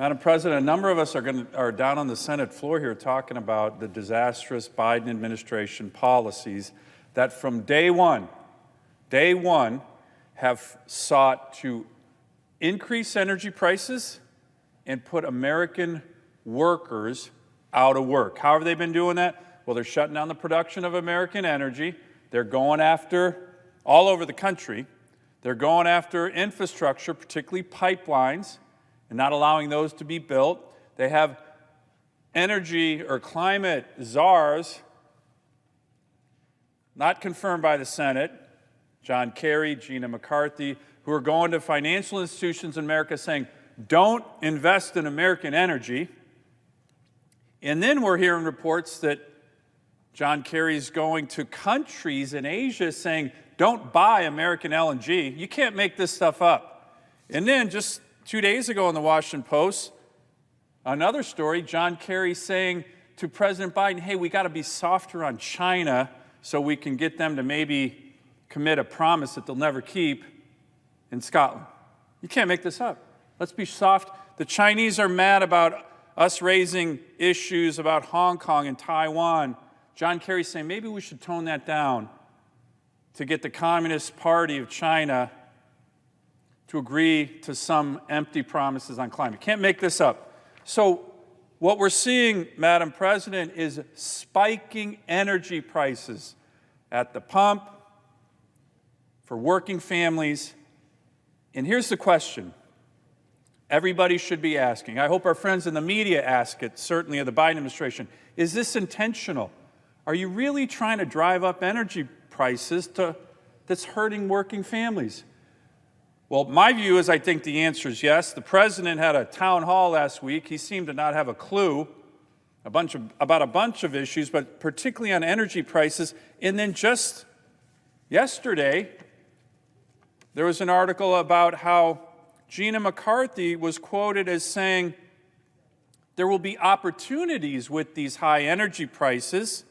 Madam President, a number of us are down on the Senate floor here talking about the disastrous Biden administration policies that from day one, have sought to increase energy prices and put American workers out of work. How have they been doing that? Well, they're shutting down the production of American energy. They're going after, all over the country, they're going after infrastructure, particularly pipelines, and not allowing those to be built. They have energy or climate czars, not confirmed by the Senate, John Kerry, Gina McCarthy, who are going to financial institutions in America saying, don't invest in American energy. And then we're hearing reports that John Kerry's going to countries in Asia saying, don't buy American LNG. You can't make this stuff up. And then just 2 days ago in the Washington Post, another story, John Kerry saying to President Biden, hey, we got to be softer on China so we can get them to maybe commit a promise that they'll never keep in Scotland. You can't make this up. Let's be soft. The Chinese are mad about us raising issues about Hong Kong and Taiwan. John Kerry's saying maybe we should tone that down to get the Communist Party of China to agree to some empty promises on climate. Can't make this up. So what we're seeing, Madam President, is spiking energy prices at the pump for working families. And here's the question everybody should be asking. I hope our friends in the media ask it, certainly of the Biden administration. Is this intentional? Are you really trying to drive up energy prices that's hurting working families? Well, my view is I think the answer is yes. The president had a town hall last week. He seemed to not have a clue about a bunch of issues, but particularly on energy prices. And then just yesterday, there was an article about how Gina McCarthy was quoted as saying there will be opportunities with these high energy prices.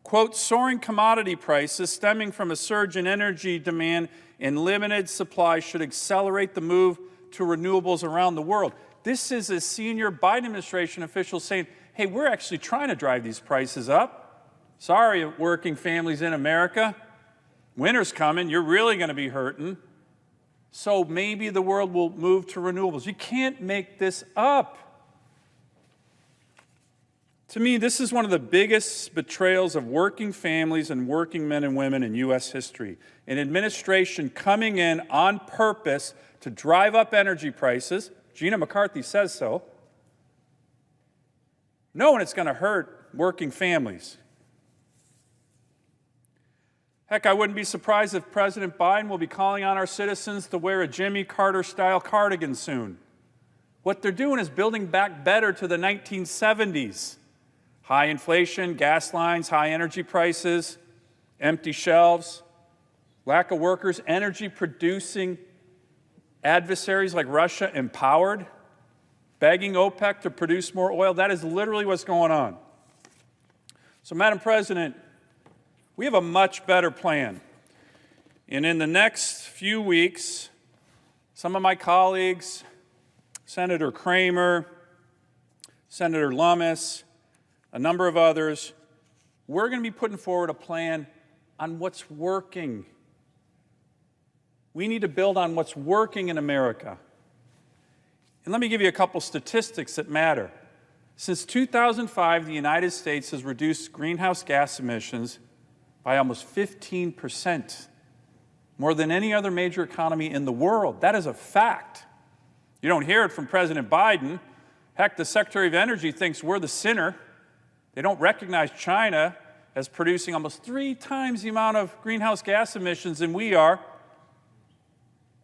Quote, soaring commodity prices stemming from a surge in energy demand and limited supply should accelerate the move to renewables around the world. This is a senior Biden administration official saying, hey, we're actually trying to drive these prices up. Sorry, working families in America. Winter's coming. You're really going to be hurting. So maybe the world will move to renewables. You can't make this up. To me, this is one of the biggest betrayals of working families and working men and women in U.S. history. An administration coming in on purpose to drive up energy prices. Gina McCarthy says so. Knowing it's going to hurt working families. Heck, I wouldn't be surprised if President Biden will be calling on our citizens to wear a Jimmy Carter-style cardigan soon. What they're doing is building back better to the 1970s. High inflation, gas lines, high energy prices, empty shelves, lack of workers, energy-producing adversaries like Russia empowered, begging OPEC to produce more oil. That is literally what's going on. So, Madam President, we have a much better plan. And in the next few weeks, some of my colleagues, Senator Kramer, Senator Lummis, a number of others, we're going to be putting forward a plan on what's working. We need to build on what's working in America. And let me give you a couple statistics that matter. Since 2005, the United States has reduced greenhouse gas emissions by almost 15%, more than any other major economy in the world. That is a fact. You don't hear it from President Biden. Heck, the Secretary of Energy thinks we're the sinner. They don't recognize China as producing almost 3 times the amount of greenhouse gas emissions than we are.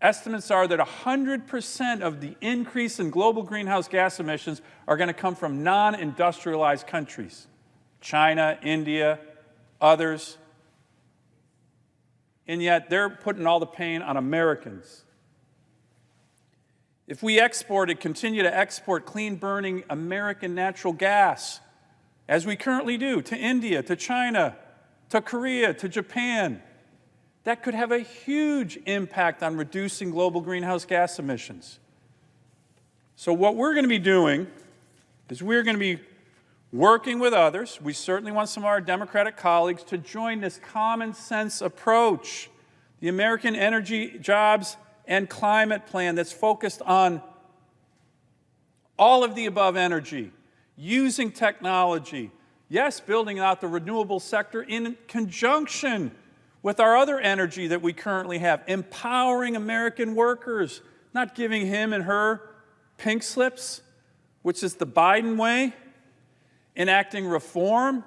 Estimates are that 100% of the increase in global greenhouse gas emissions are going to come from non-industrialized countries. China, India, others. And yet they're putting all the pain on Americans. If we continue to export clean-burning American natural gas, as we currently do, to India, to China, to Korea, to Japan, that could have a huge impact on reducing global greenhouse gas emissions. So what we're going to be doing is we're going to be working with others. We certainly want some of our Democratic colleagues to join this common sense approach, the American Energy, Jobs, and Climate Plan that's focused on all of the above energy, using technology, yes, building out the renewable sector in conjunction with our other energy that we currently have, empowering American workers, not giving him and her pink slips, which is the Biden way, enacting reform,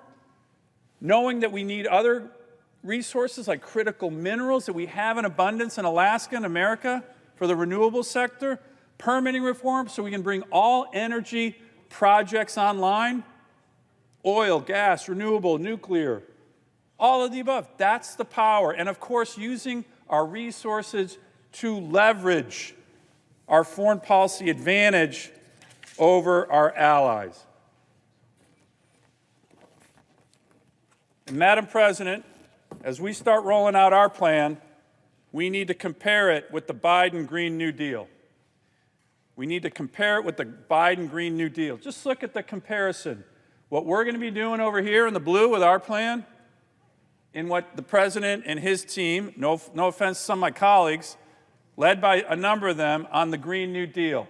knowing that we need other resources like critical minerals that we have in abundance in Alaska and America for the renewable sector, permitting reform so we can bring all energy projects online, oil, gas, renewable, nuclear, all of the above. That's the power. And of course, using our resources to leverage our foreign policy advantage over our allies. And Madam President, as we start rolling out our plan, we need to compare it with the Biden Green New Deal. We need to compare it with the Biden Green New Deal. Just look at the comparison. What we're going to be doing over here in the blue with our plan and what the President and his team, no offense to some of my colleagues, led by a number of them on the Green New Deal.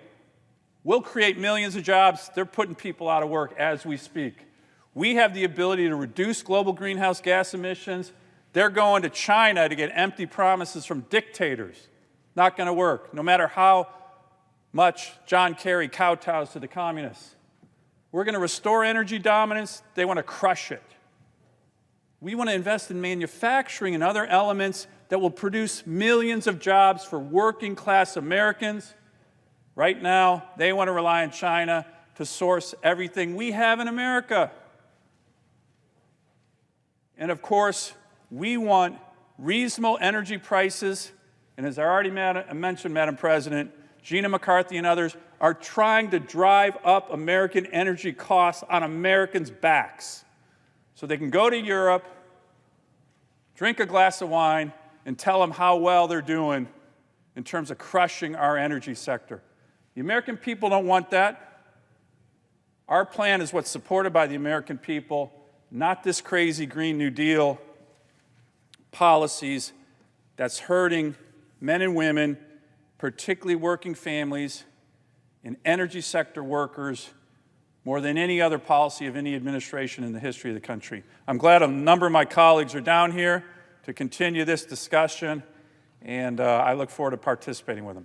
We'll create millions of jobs. They're putting people out of work as we speak. We have the ability to reduce global greenhouse gas emissions. They're going to China to get empty promises from dictators. Not going to work, no matter how much John Kerry kowtows to the communists. We're going to restore energy dominance. They want to crush it. We want to invest in manufacturing and other elements that will produce millions of jobs for working-class Americans. Right now, they want to rely on China to source everything we have in America. And of course, we want reasonable energy prices. And as I already mentioned, Madam President, Gina McCarthy and others are trying to drive up American energy costs on Americans' backs so they can go to Europe, drink a glass of wine, and tell them how well they're doing in terms of crushing our energy sector. The American people don't want that. Our plan is what's supported by the American people, not this crazy Green New Deal policies that's hurting men and women, particularly working families and energy sector workers, more than any other policy of any administration in the history of the country. I'm glad a number of my colleagues are down here to continue this discussion, and I look forward to participating with them.